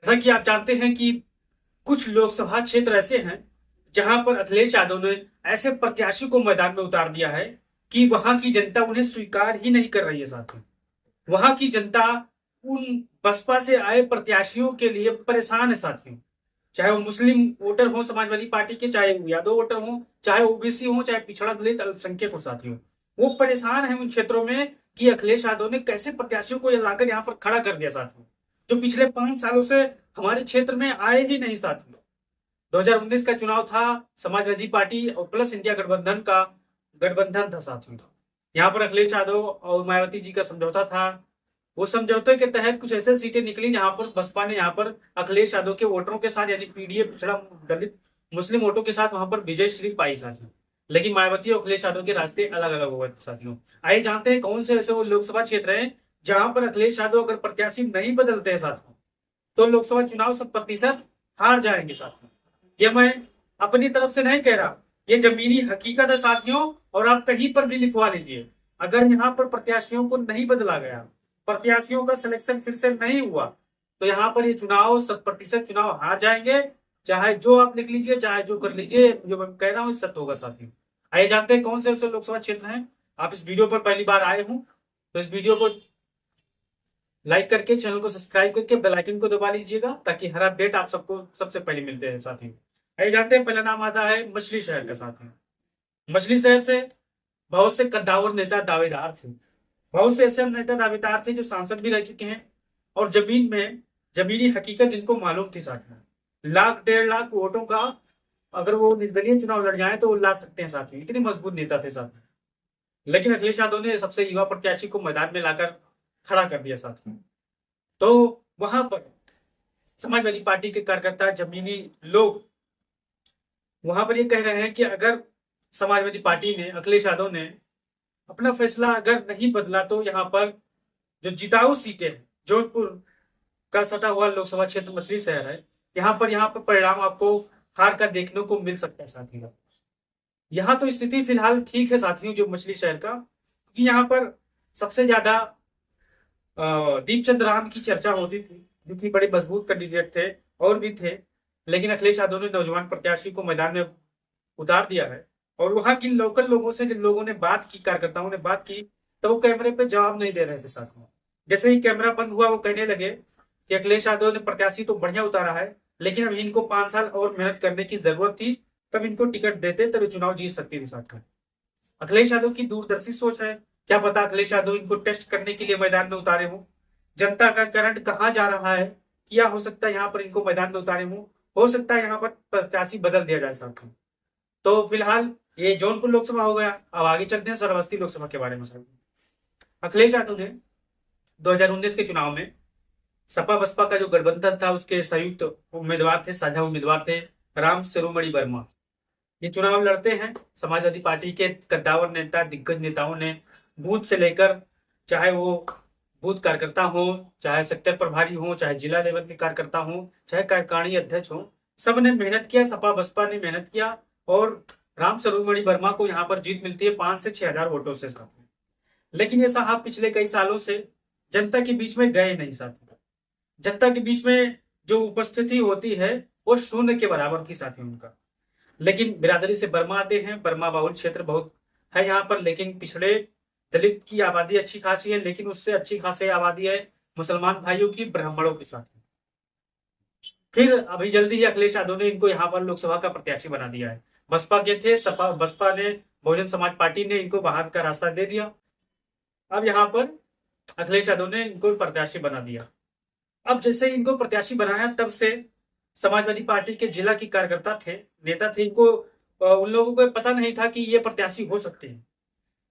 जैसा कि आप जानते हैं कि कुछ लोकसभा क्षेत्र ऐसे हैं जहां पर अखिलेश यादव ने ऐसे प्रत्याशी को मैदान में उतार दिया है कि वहां की जनता उन्हें स्वीकार ही नहीं कर रही है। साथियों, वहां की जनता उन बसपा से आए प्रत्याशियों के लिए परेशान है। साथियों, चाहे वो मुस्लिम वोटर हो समाजवादी पार्टी के, चाहे वो यादव वोटर हो, चाहे ओबीसी हो, चाहे पिछड़ा दलित अल्पसंख्यक हो, साथियों वो परेशान है उन क्षेत्रों में कि अखिलेश यादव ने कैसे प्रत्याशियों को लाकर यहाँ पर खड़ा कर दिया। साथियों, जो पिछले 5 सालों से हमारे क्षेत्र में आए ही नहीं। साथियों, 2019 का चुनाव था, समाजवादी पार्टी और प्लस इंडिया गठबंधन का गठबंधन था। साथियों, यहाँ पर अखिलेश यादव और मायावती जी का समझौता था। वो समझौते के तहत कुछ ऐसे सीटें निकली जहां पर बसपा ने यहाँ पर अखिलेश यादव के वोटरों के साथ, यानी पीडीए पिछड़ा दलित मुस्लिम वोटों के साथ वहां पर विजय श्री पाई। साथियों, लेकिन मायावती और अखिलेश यादव के रास्ते अलग अलग हो गए। साथियों, आइए जानते हैं कौन से ऐसे वो लोकसभा क्षेत्र हैं जहां पर अखिलेश यादव अगर प्रत्याशी नहीं बदलते हैं साथियों तो लोकसभा चुनाव 100% हार जाएंगे। साथियों, ये मैं अपनी तरफ से नहीं कह रहा, ये जमीनी हकीकत है साथियों। और आप कहीं पर भी लिखवा लीजिए, अगर यहाँ पर प्रत्याशियों को नहीं बदला गया, प्रत्याशियों का सिलेक्शन फिर से नहीं हुआ, तो यहाँ पर ये चुनाव 100% चुनाव हार जाएंगे। चाहे जो आप लिख लीजिए, चाहे जो कर लीजिए, जो मैं कह रहा हूँ सत्य होगा। साथियों, आइए जानते हैं कौन से ऐसे लोकसभा क्षेत्र हैं। आप इस वीडियो पर पहली बार आए हूं तो इस वीडियो को लाइक करके, चैनल को सब्सक्राइब करके बेल आइकन को दबा लीजिएगा ताकि हर अपडेट आप सबको सबसे पहले मिलते हैं। साथियों, आइए जानते हैं, पहला नाम आता है मछली शहर का। साथियों, मछली शहर से बहुत से कद्दावर नेता दावेदार थे, बहुत से ऐसे नेता दावेदार थे जो सांसद भी रह चुके हैं और जमीन में जमीनी हकीकत जिनको मालूम थी। साथियों, लाख 1.5 लाख वोटों का अगर वो निर्दलीय चुनाव लड़ जाए तो वो ला सकते हैं। साथियों, इतने मजबूत नेता थे। साथियों, लेकिन अखिलेश यादव ने सबसे युवा प्रत्याशी को मैदान में लाकर खड़ा कर दिया। साथियों, तो वहां पर समाजवादी पार्टी के कार्यकर्ता, जमीनी लोग वहां पर ये कह रहे हैं कि अगर समाजवादी पार्टी ने, अखिलेश यादव ने अपना फैसला अगर नहीं बदला तो यहाँ पर जो जिताऊ सीटें हैं, जोधपुर का सटा हुआ लोकसभा क्षेत्र मछली शहर है, यहाँ पर परिणाम आपको हार का देखने को मिल सकता है। साथियों, यहाँ तो स्थिति फिलहाल ठीक है साथियों, जो मछली शहर का, क्योंकि यहाँ पर सबसे ज्यादा दीपचंद राम की चर्चा होती थी, जो कि बड़े मजबूत कैंडिडेट थे और भी थे। लेकिन अखिलेश यादव ने नौजवान प्रत्याशी को मैदान में उतार दिया है। और वहां की लोकल लोगों से जिन लोगों ने बात की, कार्यकर्ताओं ने बात की, तो वो कैमरे पे जवाब नहीं दे रहे थे। साथ में जैसे ही कैमरा बंद हुआ वो कहने लगे कि अखिलेश यादव ने प्रत्याशी तो बढ़िया उतारा है, लेकिन अब इनको 5 साल और मेहनत करने की जरूरत थी, तब इनको टिकट देते तब ये चुनाव जीत सकती थी। साथ में अखिलेश यादव की दूरदर्शी सोच है, क्या पता अखिलेश यादव इनको टेस्ट करने के लिए मैदान में उतारे हों, जनता का करंट कहाँ जा रहा है, क्या हो सकता है यहाँ पर इनको मैदान में उतारे हों, हो सकता है यहाँ पर प्रत्याशी बदल दिया जाए। साथ में तो फिलहाल ये जौनपुर लोकसभा हो गया। अब आगे चलते हैं श्रावस्ती लोकसभा के बारे में। सर, अखिलेश यादव ने 2019 के चुनाव में सपा बसपा का जो गठबंधन था उसके संयुक्त उम्मीदवार थे, साझा उम्मीदवार थे राम शिरोमणि वर्मा। ये चुनाव लड़ते हैं, समाजवादी पार्टी के कद्दावर नेता, दिग्गज नेताओं ने बूथ से लेकर, चाहे वो बूथ कार्यकर्ता हो, चाहे सेक्टर प्रभारी हो, चाहे जिला लेवल के कार्यकर्ता हो, चाहे कार्यकारिणी अध्यक्ष हो, सब ने मेहनत किया, सपा बसपा ने मेहनत किया और राम शिरोमणि वर्मा को यहाँ पर जीत मिलती है 5 से 6 हजार वोटों से। साथ में लेकिन ये साहब पिछले कई सालों से जनता के बीच में गए नहीं। साथ, जनता के बीच में जो उपस्थिति होती है वो शून्य के बराबर थी। साथी उनका, लेकिन बिरादरी से बर्मा आते हैं, बर्मा बाहुल क्षेत्र बहुत है यहाँ पर, लेकिन पिछड़े दलित की आबादी अच्छी खासी है, लेकिन उससे अच्छी खासी आबादी है मुसलमान भाइयों की, ब्राह्मणों के साथ। फिर अभी जल्दी ही अखिलेश यादव ने इनको यहाँ पर लोकसभा का प्रत्याशी बना दिया है। बसपा के थे, सपा बसपा ने, बहुजन समाज पार्टी ने इनको बाहर का रास्ता दे दिया। अब यहाँ पर अखिलेश यादव ने इनको प्रत्याशी बना दिया। अब जैसे ही इनको प्रत्याशी बनाया तब से समाजवादी पार्टी के जिला की कार्यकर्ता थे, नेता थे, इनको उन लोगों को पता नहीं था कि ये प्रत्याशी हो सकते हैं।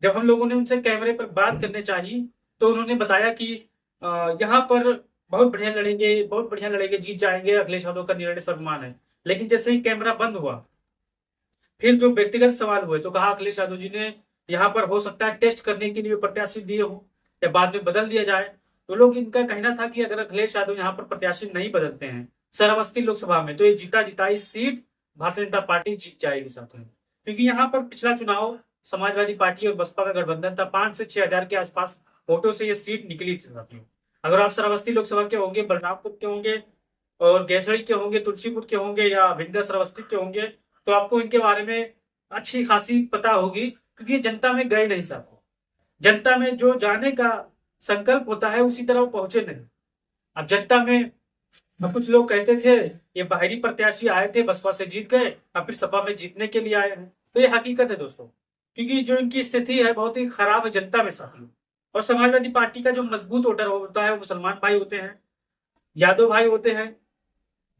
जब हम लोगों ने उनसे कैमरे पर बात करने चाहिए तो उन्होंने बताया कि यहाँ पर बहुत बढ़िया लड़ेंगे, बहुत बढ़िया लड़ेंगे, जीत जाएंगे, अखिलेश यादव का निर्णय सर्वमान्य है। लेकिन जैसे ही कैमरा बंद हुआ, फिर जो व्यक्तिगत सवाल हुए तो कहा अखिलेश यादव जी ने यहाँ पर हो सकता है टेस्ट करने के लिए प्रत्याशी दिए हो या बाद में बदल दिया जाए। तो लोग, इनका कहना था कि अगर अखिलेश यादव यहाँ पर प्रत्याशी नहीं बदलते हैं श्रावस्ती लोकसभा में तो ये जीता जिताई सीट भारतीय जनता पार्टी जीत जाएगी। साथ में क्योंकि यहाँ पर पिछला चुनाव समाजवादी पार्टी और बसपा का गठबंधन था, 5 से 6 हजार के आसपास वोटों से ये सीट निकली थी। साथियों, अगर आप श्रावस्ती लोकसभा के होंगे, बलरामपुर के होंगे, और गैसड़ी के होंगे, तुलसीपुर के होंगे या विंध्य श्रावस्ती के होंगे, तो आपको इनके बारे में अच्छी खासी पता होगी, क्योंकि ये जनता में गए नहीं साहब। जनता में जो जाने का संकल्प होता है उसी तरह वो पहुंचे नहीं। अब जनता में अब कुछ लोग कहते थे ये बाहरी प्रत्याशी आए थे, बसपा से जीत गए, अब फिर सपा में जीतने के लिए आए हैं। तो ये हकीकत है दोस्तों, क्योंकि जो इनकी स्थिति है बहुत ही खराब है जनता में साथियों। और समाजवादी पार्टी का जो मजबूत वोटर होता है वो मुसलमान भाई होते हैं, यादव भाई होते हैं,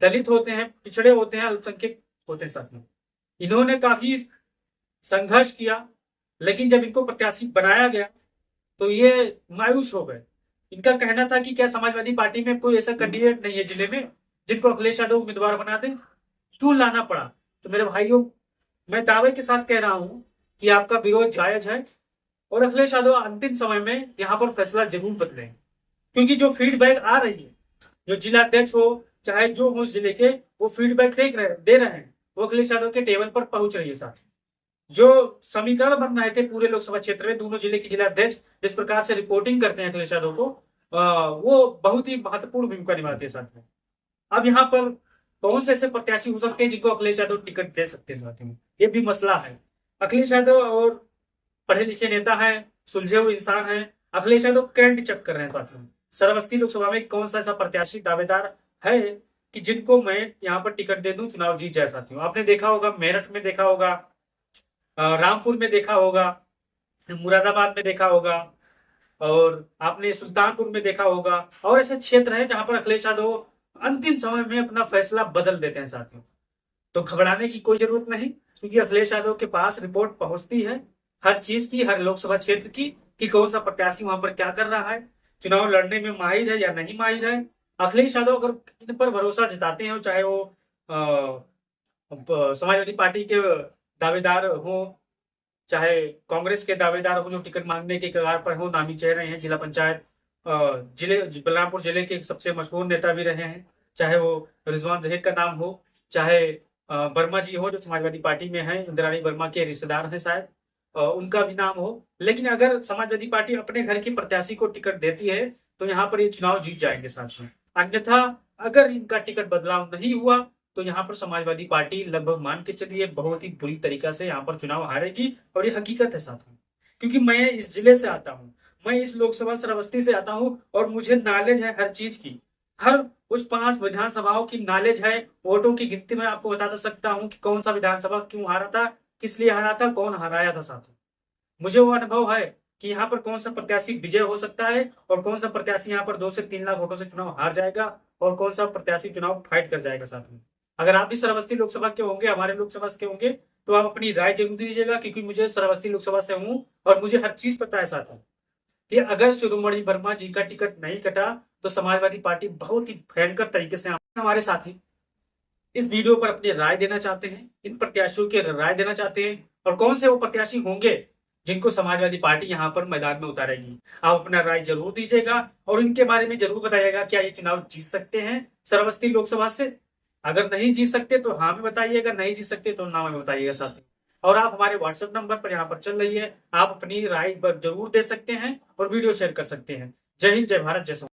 दलित होते हैं, पिछड़े होते हैं, अल्पसंख्यक होते हैं साथियों। इन्होंने काफी संघर्ष किया, लेकिन जब इनको प्रत्याशी बनाया गया तो ये मायूस हो गए। इनका कहना था कि क्या समाजवादी पार्टी में कोई ऐसा कैंडिडेट नहीं है जिले में जिनको अखिलेश यादव उम्मीदवार बना दें, क्यों लाना पड़ा। तो मेरे भाइयों, मैं दावे के साथ कह रहा हूं कि आपका विरोध जायज है और अखिलेश यादव अंतिम समय में यहाँ पर फैसला जरूर बदले, क्योंकि जो फीडबैक आ रही है, जो जिला अध्यक्ष हो चाहे जो हो जिले के, वो फीडबैक दे रहे हैं, वो अखिलेश यादव के टेबल पर पहुंच रही है साथ। जो समीकरण बन रहे थे पूरे लोकसभा क्षेत्र में, दोनों जिले के जिला अध्यक्ष जिस प्रकार से रिपोर्टिंग करते हैं अखिलेश यादव को, वो बहुत ही महत्वपूर्ण भूमिका निभाते हैं साथ में। अब यहाँ पर कौन से ऐसे प्रत्याशी हो सकते हैं जिनको अखिलेश यादव टिकट दे सकते हैं साथियों, ये भी मसला है। अखिलेश यादव और पढ़े लिखे नेता हैं, सुलझे हुए इंसान हैं। अखिलेश यादव करंट चेक कर रहे हैं साथियों, श्रावस्ती लोकसभा में कौन सा ऐसा प्रत्याशी दावेदार है कि जिनको मैं यहाँ पर टिकट दे दूं, चुनाव जीत जाए साथियों। आपने देखा होगा, मेरठ में देखा होगा, रामपुर में देखा होगा, मुरादाबाद में देखा होगा, और आपने सुल्तानपुर में देखा होगा, और ऐसे क्षेत्र है जहां पर अखिलेश यादव अंतिम समय में अपना फैसला बदल देते हैं साथियों। तो घबराने की कोई जरूरत नहीं, क्योंकि अखिलेश यादव के पास रिपोर्ट पहुंचती है हर चीज की, हर लोकसभा क्षेत्र की, कि कौन सा प्रत्याशी वहां पर क्या कर रहा है, चुनाव लड़ने में माहिर है या नहीं माहिर है। अखिलेश यादव अगर इन पर भरोसा जताते हैं, चाहे वो समाजवादी पार्टी के दावेदार हो, चाहे कांग्रेस के दावेदार हो जो टिकट मांगने के कगार पर हो, नामी चेहरे हैं, जिला पंचायत जिले बलरामपुर जिले के सबसे मशहूर नेता भी रहे हैं, चाहे वो रिजवान जहीर का नाम हो, चाहे वर्मा जी हो जो समाजवादी पार्टी में है, इंदिरानी वर्मा के रिश्तेदार हैं शायद, उनका भी नाम हो। लेकिन अगर समाजवादी पार्टी अपने घर की प्रत्याशी को टिकट देती है तो यहाँ पर ये चुनाव जीत जाएंगे साथ में। अन्यथा अगर इनका टिकट बदलाव नहीं हुआ तो यहाँ पर समाजवादी पार्टी लगभग मान के चलिए बहुत ही बुरी तरीका से यहाँ पर चुनाव हारेगी, और ये हकीकत है साथियों। क्योंकि मैं इस जिले से आता हूँ, मैं इस लोकसभा श्रावस्ती से आता हूँ, और मुझे नॉलेज है हर चीज की, हर उस 5 विधानसभाओं की नॉलेज है। वोटों की गिनती में आपको बता सकता हूँ कि कौन सा विधानसभा क्यों हारा था, किस लिए हारा था, कौन हराया था साथियों। मुझे वो अनुभव है कि यहाँ पर कौन सा प्रत्याशी विजय हो सकता है और कौन सा प्रत्याशी यहाँ पर 2 से 3 लाख वोटों से चुनाव हार जाएगा, और कौन सा प्रत्याशी चुनाव फाइट कर जाएगा साथ में। अगर आप भी श्रावस्ती लोकसभा के होंगे, हमारे लोकसभा के होंगे, तो आप अपनी राय जरूर दीजिएगा, क्योंकि मुझे श्रावस्ती लोकसभा से हूँ और मुझे हर चीज पता है साथ में कि अगर शिरोमणि वर्मा जी का टिकट नहीं कटा तो समाजवादी पार्टी बहुत ही भयंकर तरीके से। हमारे साथी इस वीडियो पर अपनी राय देना चाहते हैं, इन प्रत्याशियों की राय देना चाहते हैं, और कौन से वो प्रत्याशी होंगे जिनको समाजवादी पार्टी यहाँ पर मैदान में उतारेगी। आप अपना राय जरूर दीजिएगा और इनके बारे में जरूर बताइएगा क्या ये चुनाव जीत सकते हैं श्रावस्ती लोकसभा से। अगर नहीं जीत सकते तो हाँ में बताइएगा, नहीं जीत सकते तो ना में बताइएगा साथी। और आप हमारे व्हाट्सएप नंबर पर यहाँ पर चल रही है, आप अपनी राय जरूर दे सकते हैं और वीडियो शेयर कर सकते हैं। जय हिंद, जय भारत, जय